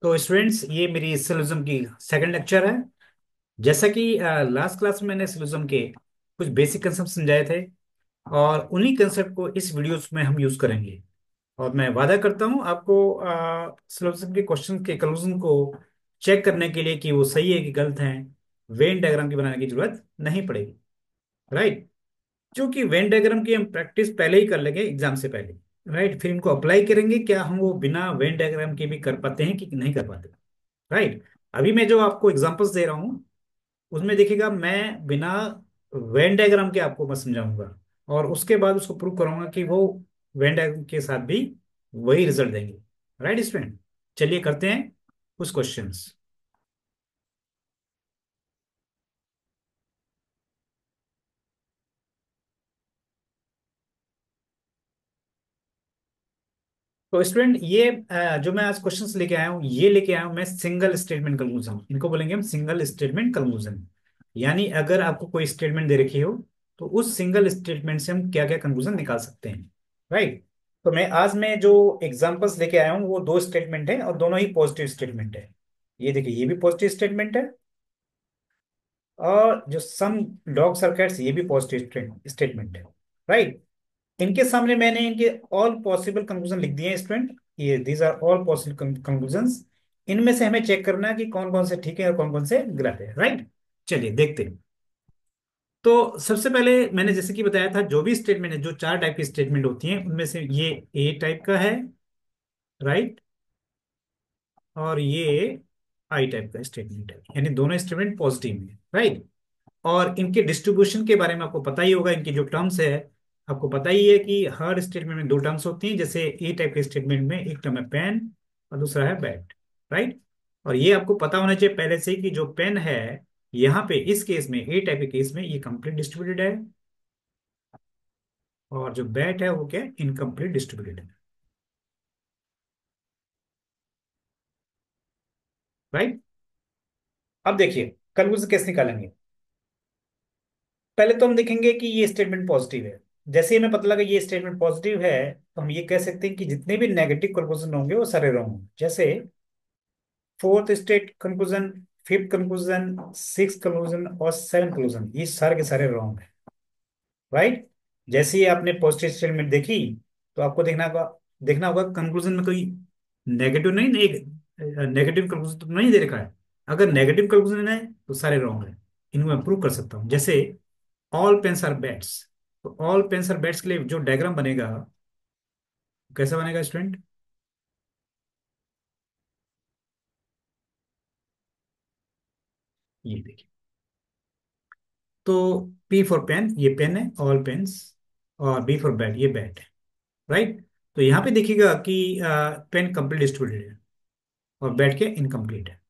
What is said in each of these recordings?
तो स्टूडेंट्स, ये मेरी सिलोजिज्म की सेकंड लेक्चर है। जैसा कि लास्ट क्लास में मैंने सिलोजिज्म के कुछ बेसिक कंसेप्ट समझाए थे, और उन्हीं कंसेप्ट को इस वीडियोस में हम यूज करेंगे। और मैं वादा करता हूँ आपको सिलोजिज्म के क्वेश्चन के कंक्लूजन को चेक करने के लिए कि वो सही है कि गलत है, वेन डायग्राम की बनाने की जरूरत नहीं पड़ेगी। राइट। क्योंकि वेन डायग्राम की हम प्रैक्टिस पहले ही कर लेंगे एग्जाम से पहले। राइट, फिर इनको अप्लाई करेंगे, क्या हम वो बिना वेन डायग्राम के भी कर पाते हैं कि नहीं कर पाते। राइट। अभी मैं जो आपको एग्जांपल्स दे रहा हूँ उसमें देखिएगा, मैं बिना वेन डायग्राम के आपको मैं समझाऊंगा, और उसके बाद उसको प्रूव कराऊंगा कि वो वेन डायग्राम के साथ भी वही रिजल्ट देंगे। राइट स्टूडेंट, चलिए करते हैं कुछ क्वेश्चंस। तो स्टूडेंट, ये जो मैं आज क्वेश्चंस लेके आया हूँ, ये लेके आया हूँ मैं सिंगल स्टेटमेंट कंक्लूजन। इनको बोलेंगे हम सिंगल स्टेटमेंट कंक्लूजन। यानी अगर आपको कोई स्टेटमेंट दे रखी हो तो उस सिंगल स्टेटमेंट से हम क्या क्या कंक्लूजन निकाल सकते हैं। राइट। तो मैं जो एग्जांपल्स लेके आया हूँ वो दो स्टेटमेंट है, और दोनों ही पॉजिटिव स्टेटमेंट है। ये देखिए, ये भी पॉजिटिव स्टेटमेंट है, और जो सम डॉग्स आर कैट्स, ये भी पॉजिटिव स्टेटमेंट है। राइट। इनके सामने मैंने इनके ऑल पॉसिबल कंक्लूजन लिख दिए हैं स्टूडेंट। ये these are all possible conclusions. इनमें से हमें चेक करना है कि कौन कौन से ठीक है और कौन कौन से गलत है। राइट। चलिए देखते हैं। तो सबसे पहले मैंने जैसे कि बताया था, जो भी स्टेटमेंट है, जो चार टाइप की स्टेटमेंट होती हैं उनमें से ये ए टाइप का है। राइट। और ये आई टाइप का स्टेटमेंट है, यानी दोनों स्टेटमेंट पॉजिटिव है। राइट। और इनके डिस्ट्रीब्यूशन के बारे में आपको पता ही होगा, इनकी जो टर्म्स है आपको पता ही है कि हर स्टेटमेंट में दो टर्म्स होती हैं। जैसे ए टाइप के स्टेटमेंट में एक टर्म है पेन और दूसरा है बैट। राइट। और ये आपको पता होना चाहिए पहले से ही कि जो पेन है, यहाँ पे इस केस में, ए टाइप के केस में, ये कंप्लीट डिस्ट्रीब्यूटेड है, और जो बैट है वो क्या है, इनकम्प्लीट डिस्ट्रीब्यूटेड है। राइट। अब देखिए कंक्लूजन कैसे निकालेंगे। पहले तो हम देखेंगे कि ये स्टेटमेंट पॉजिटिव है। जैसे ही हमें पता लगा ये स्टेटमेंट पॉजिटिव है, तो हम ये कह सकते हैं कि जितने भी नेगेटिव कंक्लूजन होंगे वो सारे रॉन्ग होंगे। जैसे fourth state conclusion, fifth conclusion, six conclusion और सेवन कंक्लूजन, ये सारे के सारे रॉन्ग है। राइट। जैसे ही आपने पॉजिटिव स्टेटमेंट देखी, तो आपको देखना होगा कंक्लूजन में कोई नेगेटिव नहीं, नेगेटिव कंक्लूजन तो नहीं दे रखा है। अगर नेगेटिव कंक्लूजन है तो सारे रॉन्ग है। इनको मैं प्रूव कर सकता हूँ। जैसे ऑल पेन्स आर बैट्स, तो ऑल पेन्स आर बैट्स के लिए जो डायग्राम बनेगा, कैसा बनेगा स्टूडेंट? ये देखिए। तो पी फॉर पेन, ये पेन है, ऑल पेन्स। और बी फॉर बैट, ये बैट है। राइट। तो यहाँ पे देखिएगा कि पेन कंप्लीट डिस्ट्रीब्यूटेड है और बैट के इनकम्प्लीट है।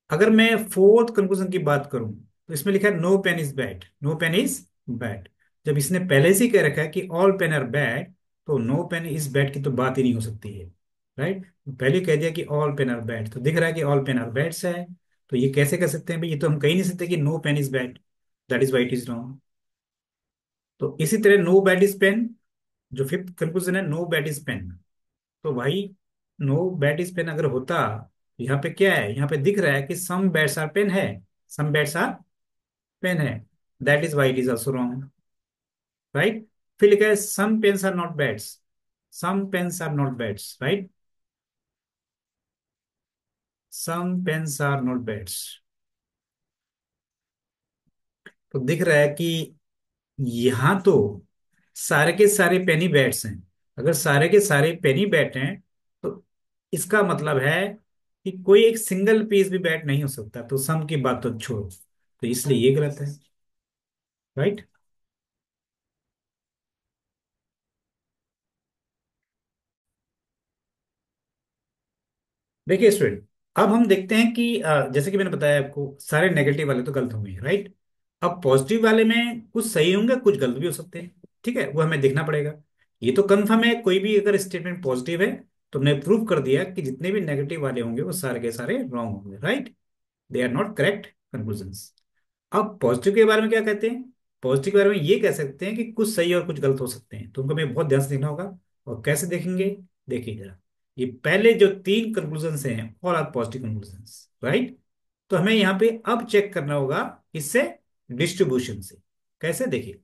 अगर मैं फोर्थ कंक्लूजन की बात करूं, तो इसमें लिखा है no pen is bad, no pen is bad. जब इसने पहले से ही कह रखा है कि ऑल पेन आर बैड, तो नो पेन इज बैड की तो बात ही नहीं हो सकती है। राइट। पहले कह दिया कि ऑल पेन आर बैड, तो दिख रहा है कि ऑल पेन आर बैड्स है। तो ये कैसे कर सकते हैं भाई? ये तो हम कह ही नहीं सकते कि no pen is bad, that is why it is wrong. तो इसी तरह नो बैड इज पेन, जो फिफ्थ कंक्लूजन है, नो बैड इज पेन। तो भाई, नो बैट इज पेन अगर होता, यहाँ पे क्या है, यहाँ पे दिख रहा है कि सम बैट्स आर पेन है, सम बैट्स आर पेन है, that is why it is also wrong. Right. फिर लिखा है some pens are not bats, some pens are not bats. Right. Some pens are not bats. तो दिख रहा है कि यहाँ तो सारे के सारे पेनी बैट्स हैं। अगर सारे के सारे पेनी बैट हैं, तो इसका मतलब है कि कोई एक सिंगल पीस भी बैट नहीं हो सकता। तो सम की बात तो छोड़ो, तो इसलिए ये गलत है। राइट। देखिए स्टूडेंट, अब हम देखते हैं कि जैसे कि मैंने बताया आपको, सारे नेगेटिव वाले तो गलत होंगे। राइट। अब पॉजिटिव वाले में कुछ सही होंगे, कुछ गलत भी हो सकते हैं। ठीक है, वो हमें देखना पड़ेगा। ये तो कंफर्म है, कोई भी अगर स्टेटमेंट पॉजिटिव है, तो हमने प्रूव कर दिया कि जितने भी नेगेटिव वाले होंगे वो सारे के सारे रॉन्ग होंगे। Right. They are not correct conclusions. अब पॉजिटिव के बारे में क्या कहते हैं? पॉजिटिव के बारे में ये कह सकते हैं कि कुछ सही और कुछ गलत हो सकते हैं। तुमको मैं बहुत ध्यान से देखना होगा। और कैसे देखेंगे, देखिए जरा। ये पहले जो तीन कंक्लूजन हैं all are positive conclusion, right. तो हमें यहाँ पे अब चेक करना होगा इससे, डिस्ट्रीब्यूशन से। कैसे, देखिए,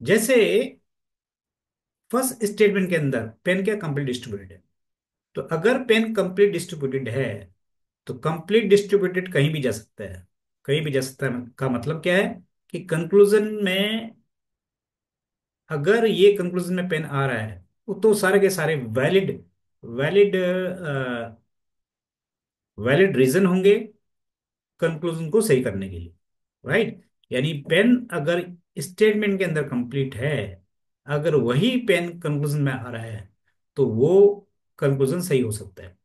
जैसे फर्स्ट स्टेटमेंट के अंदर पेन क्या कंप्लीट डिस्ट्रीब्यूटेड है। तो अगर पेन कंप्लीट डिस्ट्रीब्यूटेड है तो कंप्लीट डिस्ट्रीब्यूटेड कहीं भी जा सकता है। कहीं भी जा सकता है का मतलब क्या है कि कंक्लूजन में, अगर ये कंक्लूजन में पेन आ रहा है वो तो सारे के सारे वैलिड वैलिड वैलिड रीजन होंगे कंक्लूजन को सही करने के लिए, राइट। यानी पेन अगर स्टेटमेंट के अंदर कंप्लीट है, अगर वही पेन कंक्लूजन में आ रहा है तो वो कंक्लूजन सही हो सकता है।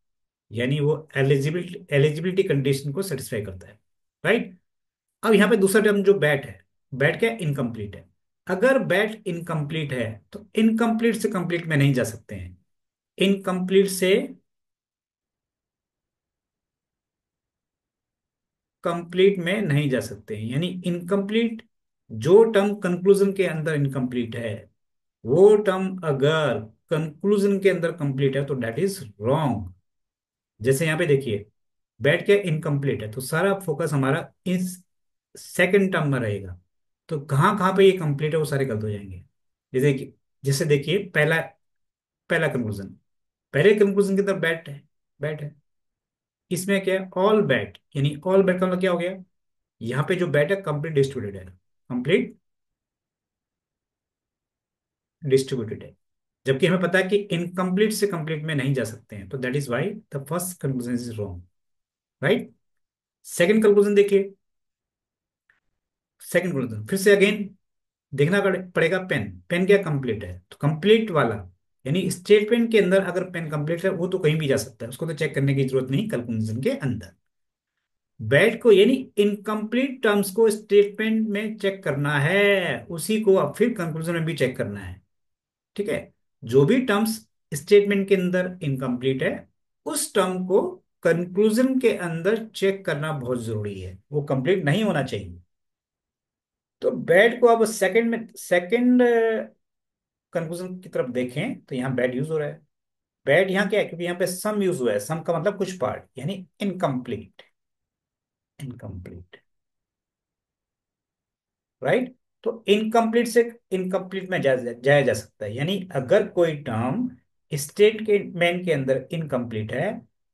यानी वो एलिजिबिलिटी एलिजिबिलिटी कंडीशन को सेटिस्फाई करता है, राइट। अब यहाँ पे दूसरा टर्म जो बैट है, बैट क्या, इनकम्प्लीट है। अगर बैट इनकम्प्लीट है तो इनकम्प्लीट से कंप्लीट में नहीं जा सकते हैं। इनकम्प्लीट से कंप्लीट में नहीं जा सकते हैं, यानी इनकम्प्लीट जो टर्म कंक्लूजन के अंदर इनकम्प्लीट है, वो टर्म अगर कंक्लूजन के अंदर कंप्लीट है तो डेट इज रॉन्ग। जैसे यहाँ पे देखिए, बैट क्या, इनकम्प्लीट है, तो सारा फोकस हमारा इस सेकंड टर्म में रहेगा। तो कहाँ कहाँ पे ये कंप्लीट है वो सारे गलत हो जाएंगे। जैसे जैसे देखिए, पहला पहला कंक्लूजन, पहले कंक्लूजन के अंदर बैट है, बैट है। इसमें क्या है, ऑल बैट, यानी ऑल बैट का मतलब क्या हो गया, यहाँ पे जो बैट है कंप्लीट डिस्ट्रीब्यूटेड है, कंप्लीट डिस्ट्रीब्यूटेड है। जबकि हमें पता है कि इनकम्प्लीट से कंप्लीट में नहीं जा सकते हैं, तो that is why the first conclusion is wrong, right. Second conclusion देखिए, सेकंड कंक्लूजन फिर से अगेन देखना पड़ेगा, पेन पेन क्या, कंप्लीट है, तो कंप्लीट वाला, यानी स्टेटमेंट के अंदर अगर पेन कंप्लीट है वो तो कहीं भी जा सकता है, उसको तो चेक करने की जरूरत नहीं कंक्लूजन के अंदर। बैट को, यानी इनकम्प्लीट टर्म्स को स्टेटमेंट में चेक करना है, उसी को अब फिर कंक्लूजन में भी चेक करना है, ठीक है। जो भी टर्म्स स्टेटमेंट के अंदर इनकम्प्लीट है उस टर्म को कंक्लूजन के अंदर चेक करना बहुत जरूरी है, वो कंप्लीट नहीं होना चाहिए। तो बैट को अब सेकंड कंक्लूजन की तरफ देखें तो यहाँ बैट यूज हो रहा है। बैट यहाँ क्या है, क्योंकि यहाँ पे सम यूज हुआ है, सम का मतलब कुछ पार्ट, यानी इनकम्प्लीट, इनकम्प्लीट, राइट। तो इनकम्प्लीट से इनकम्प्लीट में जाया जा सकता है, यानी अगर कोई टर्म स्टेट के मैन के अंदर इनकम्प्लीट है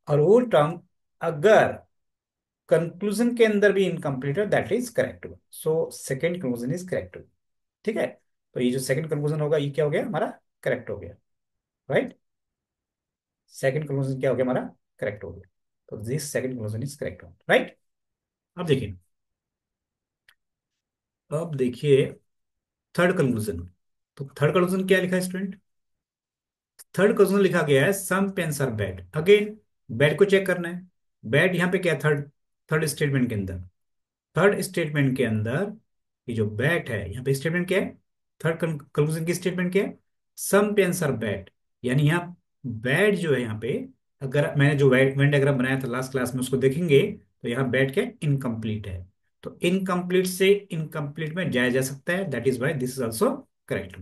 और वो टर्म अगर कंक्लूजन के अंदर भी इनकम्प्लीट है, that is correct. So second conclusion is correct, ठीक है। तो ये जो सेकंड कंक्लूजन होगा ये क्या हो गया हमारा, करेक्ट हो गया, राइट। सेकंड कंक्लूजन क्या हो गया हमारा, करेक्ट हो गया। तो this second conclusion is correct, right. अब देखिए, अब देखिए थर्ड कंक्लूजन। तो थर्ड कंक्लूजन क्या लिखा है स्टूडेंट, थर्ड क्वेश्चन लिखा गया है some pens are bad. Again bad को चेक करना है। बैड यहाँ पे क्या है, थर्ड थर्ड स्टेटमेंट के अंदर, थर्ड स्टेटमेंट के अंदर ये जो बैट है, यहाँ पे स्टेटमेंट क्या है, थर्ड कंक्लूजन की स्टेटमेंट क्या है, सम पेन्स आर बैड। यानी यहाँ बैड जो है, यहाँ पे अगर मैंने जो वेन डायग्राम बनाया था लास्ट क्लास में उसको देखेंगे तो यहाँ बैट क्या, इनकम्प्लीट है। तो इनकम्प्लीट से इनकम्प्लीट में जाया जा सकता है, that is why this is also correct.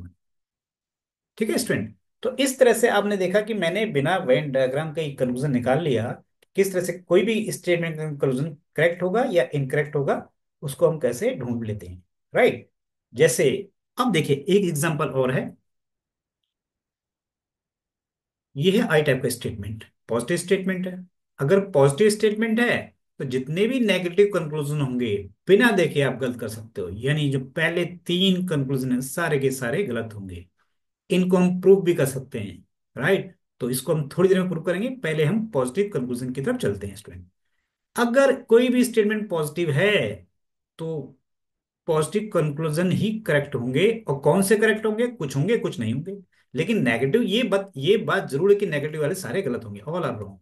ठीक है स्टूडेंट। तो इस तरह से आपने देखा कि मैंने बिना वेन डायग्राम का कंक्लूजन निकाल लिया, किस तरह से कोई भी स्टेटमेंट का कंक्लूजन करेक्ट होगा या इनकरेक्ट होगा, उसको हम कैसे ढूंढ लेते हैं, राइट। जैसे अब देखिए एक एग्जांपल और है, ये है आई टाइप का स्टेटमेंट, पॉजिटिव स्टेटमेंट है। अगर पॉजिटिव स्टेटमेंट है तो जितने भी नेगेटिव कंक्लूजन होंगे बिना देखे आप गलत कर सकते हो, यानी जो पहले तीन कंक्लूजन है सारे के सारे गलत होंगे। इनको हम प्रूव भी कर सकते हैं, राइट। तो इसको हम थोड़ी देर में प्रूव करेंगे, पहले हम पॉजिटिव कंक्लूजन की तरफ चलते हैं स्टूडेंट। अगर कोई भी स्टेटमेंट पॉजिटिव है तो पॉजिटिव कंक्लूजन ही करेक्ट होंगे, और कौन से करेक्ट होंगे कुछ नहीं होंगे। लेकिन नेगेटिव, ये बात जरूर है कि नेगेटिव वाले सारे गलत होंगे, ऑल आर रॉन्ग।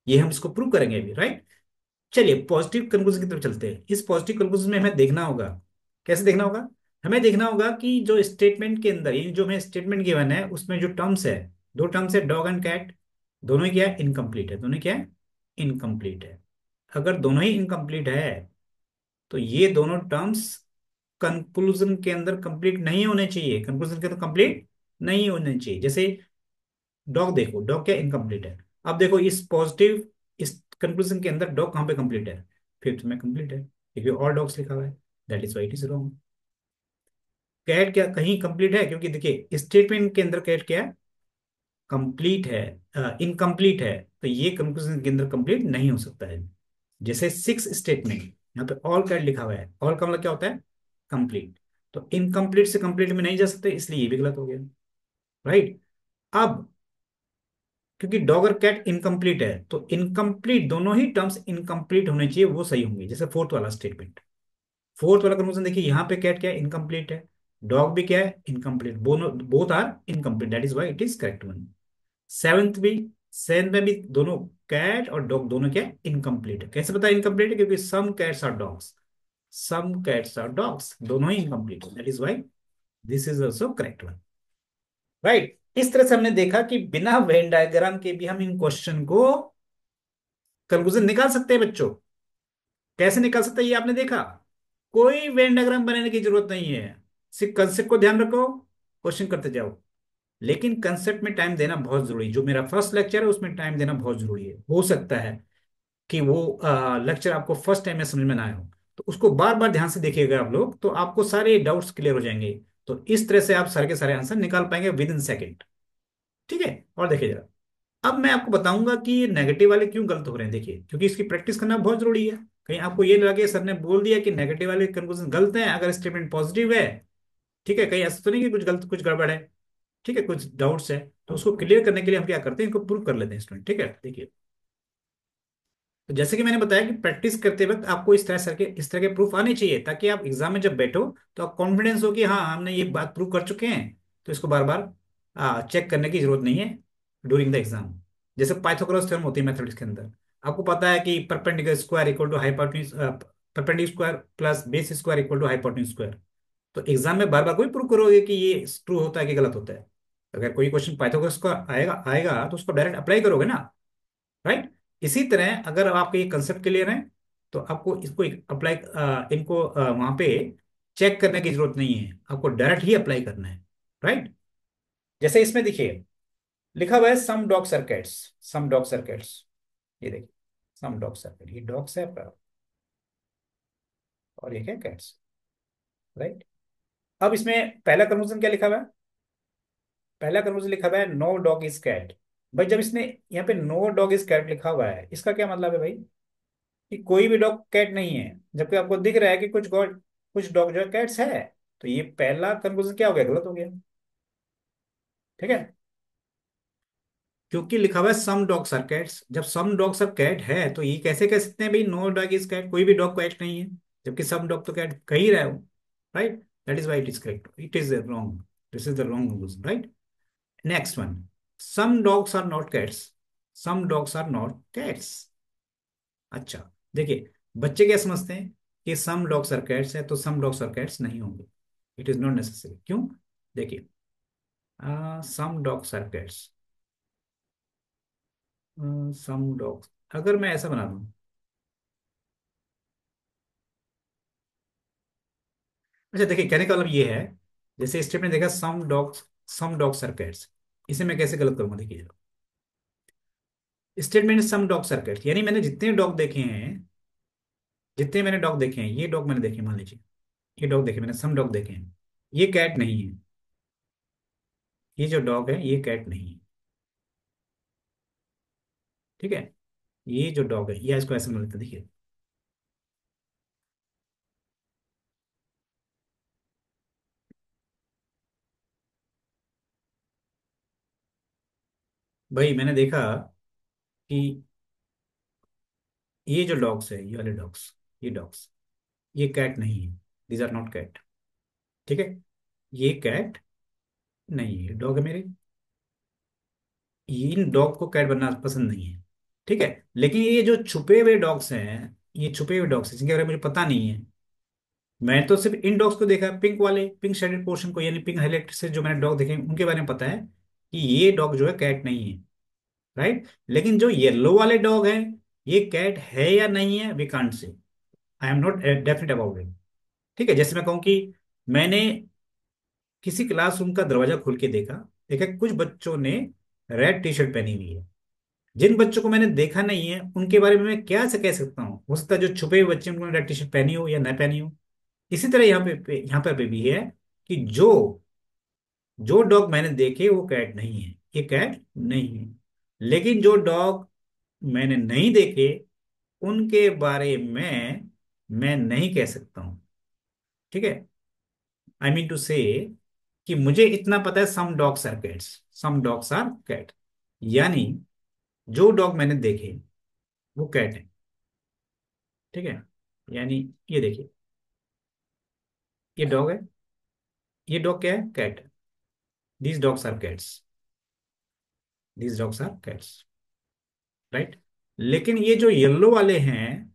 ये हम इसको प्रूव करेंगे अभी, राइट। चलिए पॉजिटिव कंक्लूजन की तरफ चलते हैं। इस पॉजिटिव कंक्लूजन में हमें देखना होगा, कैसे देखना होगा, हमें देखना होगा कि जो स्टेटमेंट के अंदर, यानी जो हमें स्टेटमेंट गिवन है उसमें जो टर्म्स है, दो टर्म्स है डॉग एंड कैट, दोनों ही क्या है, इनकम्प्लीट है, दोनों क्या है, इनकम्प्लीट है। अगर दोनों ही इनकम्प्लीट है तो ये दोनों टर्म्स कंक्लूजन के अंदर कंप्लीट नहीं होने चाहिए, कंक्लूजन के अंदर कंप्लीट नहीं होने चाहिए। जैसे डॉग देखो, डॉग क्या इनकम्प्लीट है। अब देखो इस पॉजिटिव, इस कंक्लूजन के अंदर डॉग कहाँ पे कंप्लीट है, फिफ्थ में कंप्लीट है क्योंकि ऑल डॉग्स लिखा हुआ है, that is why it is wrong. Cat क्या कहीं कंप्लीट है, क्योंकि देखिए स्टेटमेंट के अंदर कैट क्या है, कंप्लीट है, इनकम्प्लीट है, तो ये कंक्लूजन के अंदर कंप्लीट नहीं हो सकता है। जैसे सिक्स स्टेटमेंट, यहाँ पे ऑल कैट लिखा हुआ है, ऑल का मतलब क्या होता है, कंप्लीट, तो इनकम्प्लीट से कंप्लीट में नहीं जा सकते, इसलिए ये भी गलत हो गया, राइट। अब क्योंकि डॉग और कैट इनकम्प्लीट है, तो इनकम्प्लीट दोनों ही टर्म्स इनकम्प्लीट होने चाहिए, वो सही होंगे, जैसे फोर्थ वाला स्टेटमेंट। फोर्थ वाला कंक्लूजन देखिए, यहाँ पे कैट क्या है, इनकम्प्लीट है, डॉग भी क्या है, इनकम्प्लीट, दोनों both are incomplete, that is why it is correct one. Seventh भी, सेवंथ में भी दोनों कैट और डॉग दोनों क्या इनकम्प्लीट है। कैसे पता इनकम्प्लीट है, क्योंकि some cats are dogs, some cats are dogs, दोनों ही इनकम्प्लीट है, that is why this is also correct one, right. इस तरह से हमने देखा कि बिना वेन डायग्राम के भी हम इन क्वेश्चन को कंक्लूजन निकाल सकते हैं बच्चों। कैसे निकाल सकते हैं ये आपने देखा, कोई वेन डायग्राम बनाने की जरूरत नहीं है, सिर्फ कंसेप्ट को ध्यान रखो, क्वेश्चन करते जाओ। लेकिन कंसेप्ट में टाइम देना बहुत जरूरी है, जो मेरा फर्स्ट लेक्चर है उसमें टाइम देना बहुत जरूरी है। हो सकता है कि वो लेक्चर आपको फर्स्ट टाइम में समझ में ना आए हो, तो उसको बार बार ध्यान से देखिएगा आप लोग, तो आपको सारे डाउट्स क्लियर हो जाएंगे। तो इस तरह से आप सारे के सारे आंसर निकाल पाएंगे विद इन सेकेंड, ठीक है। और देखिए जरा, अब मैं आपको बताऊंगा कि ये नेगेटिव वाले क्यों गलत हो रहे हैं, देखिए क्योंकि इसकी प्रैक्टिस करना बहुत जरूरी है। कहीं आपको ये लगे सर ने बोल दिया कि नेगेटिव वाले कंक्लूजन गलत है, अगर स्टेटमेंट पॉजिटिव है, ठीक है, कहीं ऐसा तो नहीं कि कुछ गलत कुछ गड़बड़ है, ठीक है, कुछ डाउट्स है, तो उसको क्लियर करने के लिए हम क्या करते हैं, इनको प्रूव कर लेते हैं स्टूडेंट, ठीक है। देखिए, तो जैसे कि मैंने बताया कि प्रैक्टिस करते वक्त आपको इस तरह के प्रूफ आने चाहिए, ताकि आप एग्जाम में जब बैठो तो आप कॉन्फिडेंस हो कि हाँ हमने ये बात प्रूव कर चुके हैं, तो इसको बार बार चेक करने की जरूरत नहीं है ड्यूरिंग द एग्जाम। जैसे पाइथागोरस थ्योरम होती है मैथमेटिक्स के अंदर, आपको पता है कि perpendicular square equal to hypotenuse, perpendicular square plus base square equal to hypotenuse square. तो एग्जाम में बार बार कोई प्रूव करोगे कि ये ट्रू होता है कि गलत होता है। अगर कोई क्वेश्चन पाइथागोरस का आएगा आएगा तो उसको डायरेक्ट अप्लाई करोगे ना, राइट। इसी तरह अगर आपके ये कंसेप्ट क्लियर है, तो आपको इसको अप्लाई, इनको वहां पे चेक करने की जरूरत नहीं है, आपको डायरेक्ट ही अप्लाई करना है, राइट। जैसे इसमें देखिए लिखा हुआ है सम डॉग सर्किट्स, सम डॉग सर्किट्स, ये देखिए सम डॉग सर्किट, ये डॉग्स है आपका और ये क्या कैट्स, राइट। अब इसमें पहला कंक्लूजन क्या लिखा हुआ है, पहला कंक्लूजन लिखा हुआ है नो डॉग इज कैट। भाई जब इसने यहाँ पे नो डॉग इज कैट लिखा हुआ है, इसका क्या मतलब है भाई, कि कोई भी डॉग कैट नहीं है, जबकि आपको दिख रहा है कि कुछ डॉग जो है कैट्स है। तो ये पहला कंक्लूजन क्या हो गया, गलत हो गया, ठीक है। क्योंकि लिखा हुआ है सम डॉग्स आर कैट्स, जब सम डॉग्स आर कैट है तो ये कैसे कह सकते हैं भाई नो डॉग इज कैट, कोई भी डॉग कैट नहीं है, जबकि सम डॉग तो कैट कह ही रहा है, right. That is why it is correct, it is wrong, this is the wrong conclusion, right. Next one, some dogs are not cats, some dogs are not cats. अच्छा, देखिए बच्चे क्या समझते हैं कि सम डॉग्स आर कैट्स है तो सम dogs are cats नहीं होंगे, इट इज नॉट नेसेसरी, क्यों, देखिए some dogs are cats, some dogs, अगर मैं ऐसा बना दूं, अच्छा देखिए कहने का मतलब ये है, जैसे स्टेटमेंट देखा सम डॉग्स आर कैट्स, इसे मैं कैसे गलत करूंगा, देखिए statement some dogs are cats, यानी मैंने जितने डॉग देखे हैं, जितने मैंने डॉग देखे हैं, ये डॉग मैंने देखे मान लीजिए, ये डॉग देखे मैंने, सम डॉग देखे हैं, ये कैट नहीं है, ये जो डॉग है ये कैट नहीं है, ठीक है। ये जो डॉग है, या इसको ऐसे मान लेते हैं, देखिए भाई मैंने देखा कि ये जो डॉग्स है, ये वाले डॉग्स, ये डॉग्स, ये कैट नहीं है, दीज आर नॉट कैट, ठीक है। ये कैट नहीं है, डॉग है मेरे, इन डॉग को कैट बनना पसंद नहीं है, ठीक है। लेकिन ये जो छुपे हुए डॉग्स हैं, ये छुपे हुए डॉग्स हैं जिनके बारे में मुझे पता नहीं है, मैं तो सिर्फ इन डॉग्स को देखा है, पिंक वाले, पिंक शेडेड पोर्शन को, यानी पिंक हाईलाइट से जो मैंने डॉग देखे हैं, उनके बारे में पता है कि ये डॉग जो है कैट नहीं है, राइट। लेकिन जो येलो वाले डॉग हैं, ये कैट है या नहीं है we can't say, I am not definite about it, ठीक है। जैसे मैं कहूँ कि मैंने किसी क्लासरूम का दरवाजा खोल के देखा, देखा कुछ बच्चों ने रेड टी शर्ट पहनी हुई है। जिन बच्चों को मैंने देखा नहीं है उनके बारे में मैं क्या से कह सकता हूँ, हो सकता है जो छुपे हुए बच्चे उन्होंने रेड टी शर्ट पहनी हो या न पहनी हो। इसी तरह यहाँ पे भी है कि जो जो डॉग मैंने देखे वो कैट नहीं है, ये कैट नहीं है। लेकिन जो डॉग मैंने नहीं देखे उनके बारे में मैं नहीं कह सकता हूं। ठीक है, आई मीन टू से कि मुझे इतना पता है, some dogs are cats, some dogs are cat. यानी जो डॉग मैंने देखे वो कैट है। ठीक है, यानी ये देखिए, ये डॉग है, ये डॉग क्या है, कैट है। These dogs are cats, these dogs are cats, right. लेकिन ये जो येलो वाले हैं,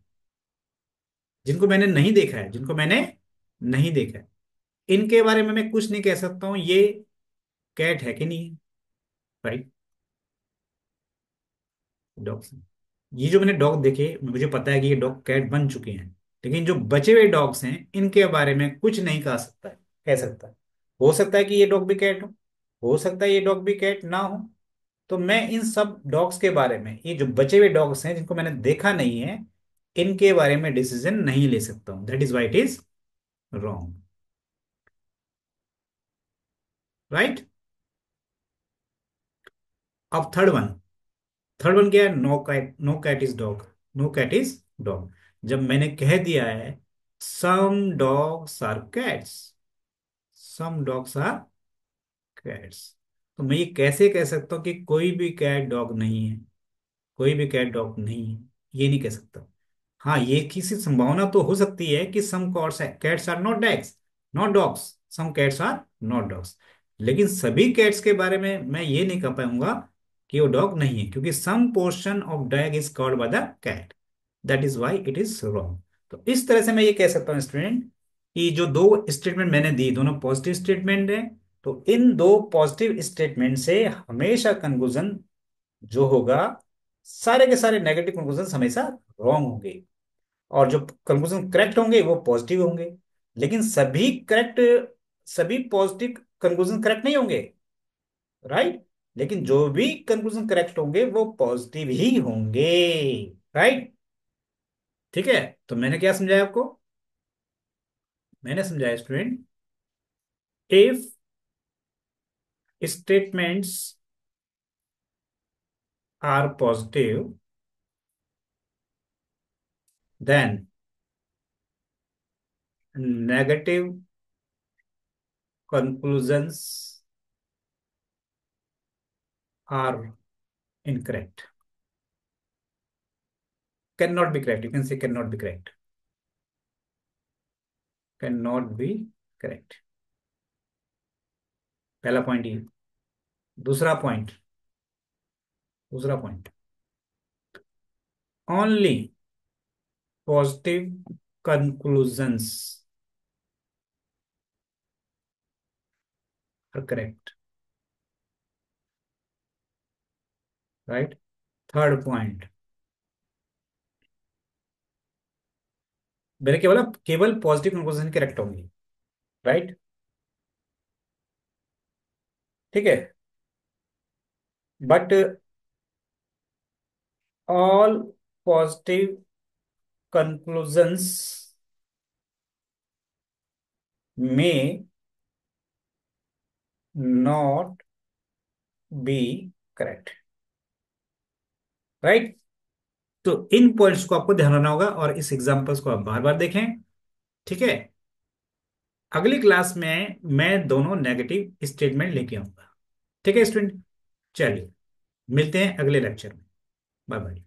जिनको मैंने नहीं देखा है, जिनको मैंने नहीं देखा है, इनके बारे में मैं कुछ नहीं कह सकता हूं ये कैट है कि नहीं है, राइट। डॉग्स, ये जो मैंने डॉग देखे मुझे पता है कि ये डॉग कैट बन चुके हैं। लेकिन जो बचे हुए डॉग्स हैं इनके बारे में कुछ नहीं कह सकता है, कह सकता है। हो सकता है कि ये डॉग भी कैट हो सकता है ये डॉग भी कैट ना हो। तो मैं इन सब डॉग्स के बारे में, ये जो बचे हुए डॉग्स हैं जिनको मैंने देखा नहीं है, इनके बारे में डिसीजन नहीं ले सकता हूं। That is why it is wrong, right. अब थर्ड वन क्या है, no cat, no cat is dog, no cat is dog. जब मैंने कह दिया है some dogs are cats, some dogs are cats, तो मैं ये कैसे कह सकता हूँ कि कोई भी कैट डॉग नहीं है, कोई भी कैट डॉग नहीं है, ये नहीं कह सकता। हाँ, ये किसी संभावना तो हो सकती है कि some cats are not dags, not dogs, some cats are not dogs. लेकिन सभी कैट्स के बारे में मैं ये नहीं कह पाऊंगा कि वो डॉग नहीं है, क्योंकि some portion of dog is covered by the cat, that is why it is wrong. तो इस तरह से मैं ये कह सकता हूँ स्टूडेंट कि जो दो स्टेटमेंट मैंने दी दोनों पॉजिटिव स्टेटमेंट है। तो इन दो पॉजिटिव स्टेटमेंट से हमेशा कंक्लूजन जो होगा, सारे के सारे नेगेटिव कंक्लूजन हमेशा रॉन्ग होंगे, और जो कंक्लूजन करेक्ट होंगे वो पॉजिटिव होंगे। लेकिन सभी पॉजिटिव कंक्लूजन करेक्ट नहीं होंगे, राइट। लेकिन जो भी कंक्लूजन करेक्ट होंगे वो पॉजिटिव ही होंगे, राइट। ठीक है, तो मैंने क्या समझाया आपको, मैंने समझाया student, if statements are positive then negative conclusions are incorrect, cannot be correct, you can say cannot be correct, cannot be correct। पहला पॉइंट ये। दूसरा पॉइंट, दूसरा point, only positive conclusions are correct, right. Third point, मैंने केवल केवल positive conclusion correct होंगे, right. ठीक है, बट ऑल पॉजिटिव कंक्लूजन्स में नॉट बी करेक्ट, राइट। तो इन पॉइंट्स को आपको ध्यान रखना होगा और इस एग्जांपल्स को आप बार बार देखें। ठीक है, अगली क्लास में मैं दोनों नेगेटिव स्टेटमेंट लेके आऊंगा। ठीक है स्टूडेंट, चलिए मिलते हैं अगले लेक्चर में। Bye bye.